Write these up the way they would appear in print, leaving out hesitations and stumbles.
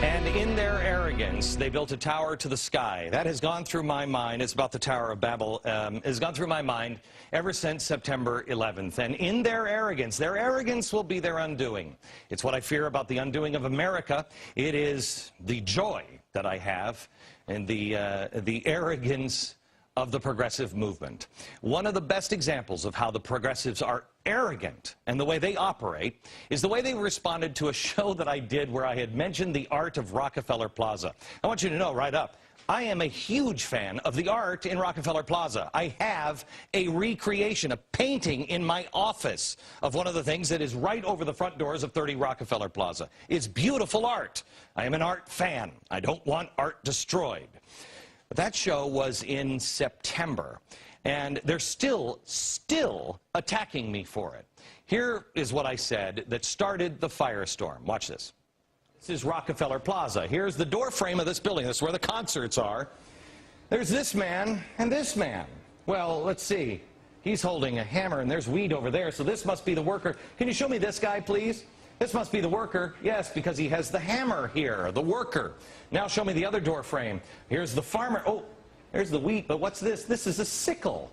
And in their arrogance, they built a tower to the sky. That has gone through my mind. It's about the Tower of Babel. Has gone through my mind ever since September 11th. And in their arrogance will be their undoing. It's what I fear about the undoing of America. It is the joy that I have and the arrogance of the progressive movement. One of the best examples of how the progressives are arrogant and the way they operate is the way they responded to a show that I did where I had mentioned the art of Rockefeller Plaza. I want you to know right up, I am a huge fan of the art in Rockefeller Plaza. I have a recreation, a painting in my office of one of the things that is right over the front doors of 30 Rockefeller Plaza. It's beautiful art. I am an art fan. I don't want art destroyed. But that show was in September, and they're still attacking me for it. Here is what I said that started the firestorm. Watch this. This is Rockefeller Plaza. Here's the door frame of this building. This is where the concerts are. There's this man and this man. Well, let's see. He's holding a hammer, and there's weed over there, so this must be the worker. Can you show me this guy, please? This must be the worker. Yes, because he has the hammer here, the worker. Now show me the other door frame. Here's the farmer. Oh, there's the wheat, but what's this? This is a sickle.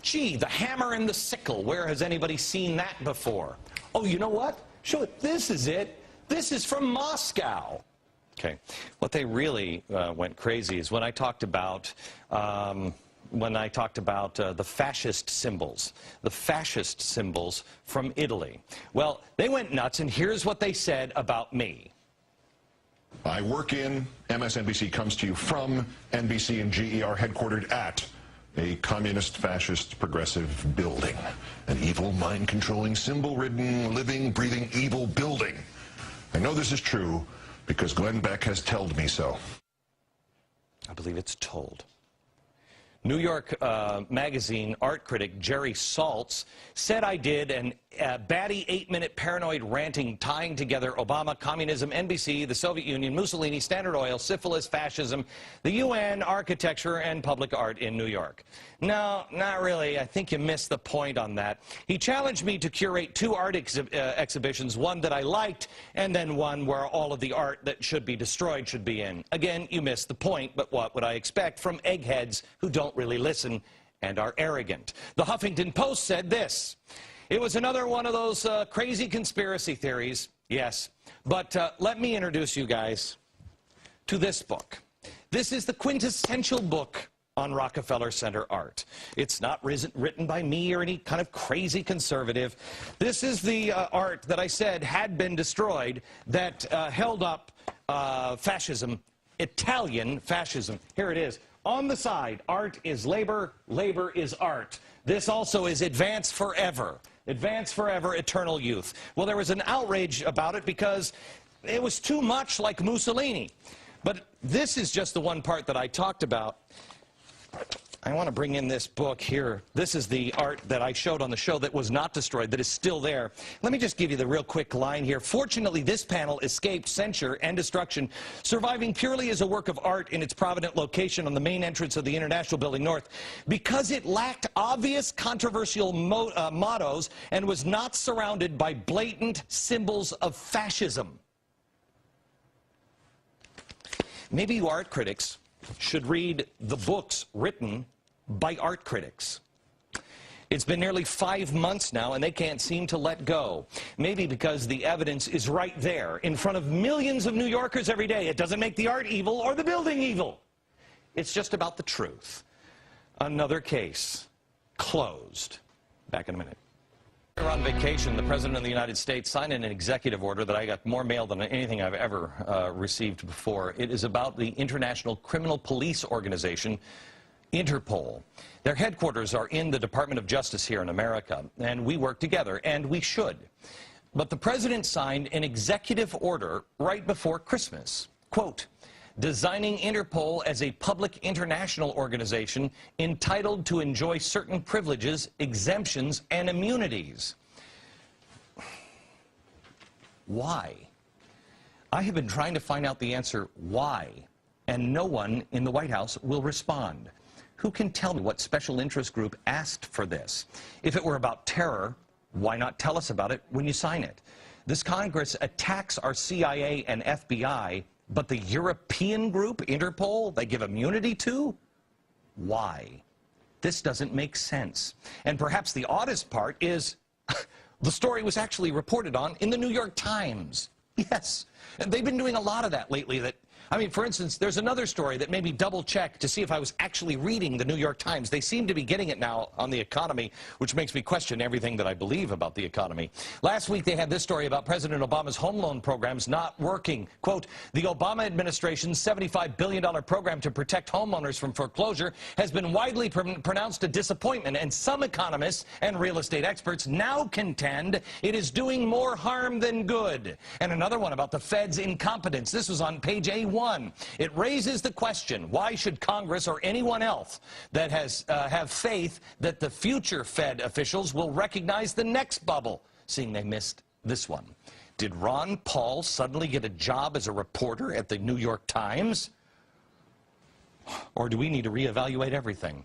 Gee, the hammer and the sickle. Where has anybody seen that before? Oh, you know what? Show it. This is it. This is from Moscow. Okay. What they really went crazy is when I talked about the fascist symbols from Italy. Well, they went nuts, and here's what they said about me. I work in, MSNBC comes to you from, NBC and GE are headquartered at a communist, fascist, progressive building. An evil, mind-controlling, symbol-ridden, living, breathing, evil building. I know this is true because Glenn Beck has told me so. I believe it's told. New York Magazine art critic Jerry Saltz said I did an batty 8-minute paranoid ranting tying together Obama, communism, NBC, the Soviet Union, Mussolini, Standard Oil, syphilis, fascism, the UN, architecture, and public art in New York. No, not really. I think you missed the point on that. He challenged me to curate 2 art exhibitions, one that I liked, and then one where all of the art that should be destroyed should be in. Again, you missed the point, but what would I expect from eggheads who don't really listen and are arrogant? The Huffington Post said this. It was another one of those crazy conspiracy theories, yes. But let me introduce you guys to this book. This is the quintessential book on Rockefeller Center art. It's not written by me or any kind of crazy conservative. This is the art that I said had been destroyed that held up fascism, Italian fascism. Here it is. On the side, art is labor, labor is art. This also is advance forever. Advance forever, eternal youth. Well, there was an outrage about it because it was too much like Mussolini. But this is just the one part that I talked about. I want to bring in this book here. This is the art that I showed on the show that was not destroyed, that is still there. Let me just give you the real quick line here. Fortunately, this panel escaped censure and destruction, surviving purely as a work of art in its provident location on the main entrance of the International Building North, because it lacked obvious controversial mottos and was not surrounded by blatant symbols of fascism. Maybe you art critics should read the books written by art critics. It's been nearly 5 months now, and they can't seem to let go. Maybe because the evidence is right there in front of millions of New Yorkers every day. It doesn't make the art evil or the building evil. It's just about the truth. Another case closed. Back in a minute. On vacation, the President of the United States signed an executive order that I got more mail than anything I've ever received before. It is about the International Criminal Police Organization, Interpol. Their headquarters are in the Department of Justice here in America, and we work together, and we should. But the President signed an executive order right before Christmas. Quote, designing Interpol as a public international organization entitled to enjoy certain privileges, exemptions, and immunities. Why? I have been trying to find out the answer why, and no one in the White House will respond. Who can tell me what special interest group asked for this? If it were about terror, why not tell us about it when you sign it? This Congress attacks our CIA and FBI But the European group, Interpol, they give immunity to? Why? This doesn't make sense. And perhaps the oddest part is the story was actually reported on in the New York Times. Yes. And they've been doing a lot of that lately. For instance, there's another story that made me double-check to see if I was actually reading the New York Times. They seem to be getting it now on the economy, which makes me question everything that I believe about the economy. Last week, they had this story about President Obama's home loan programs not working. Quote, the Obama administration's $75 billion program to protect homeowners from foreclosure has been widely pronounced a disappointment, and some economists and real estate experts now contend it is doing more harm than good. And another one about the Fed's incompetence. This was on page A1. It raises the question, why should Congress or anyone else that has have faith that the future Fed officials will recognize the next bubble, seeing they missed this one? Did Ron Paul suddenly get a job as a reporter at the New York Times? Or do we need to reevaluate everything?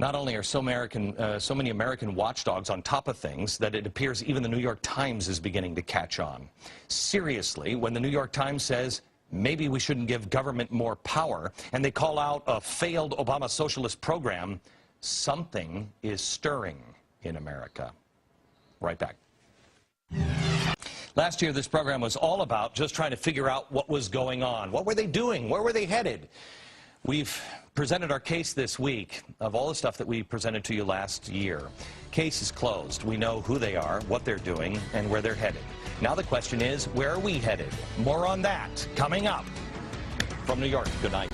Not only are so many American watchdogs on top of things that it appears even the New York Times is beginning to catch on. Seriously, when the New York Times says, maybe we shouldn't give government more power, and they call out a failed Obama socialist program, something is stirring in America. Right back. Last year, this program was all about just trying to figure out what was going on. What were they doing? Where were they headed? We've presented our case this week of all the stuff that we presented to you last year. Case is closed. We know who they are, what they're doing, and where they're headed. Now the question is, where are we headed? More on that coming up from New York. Good night.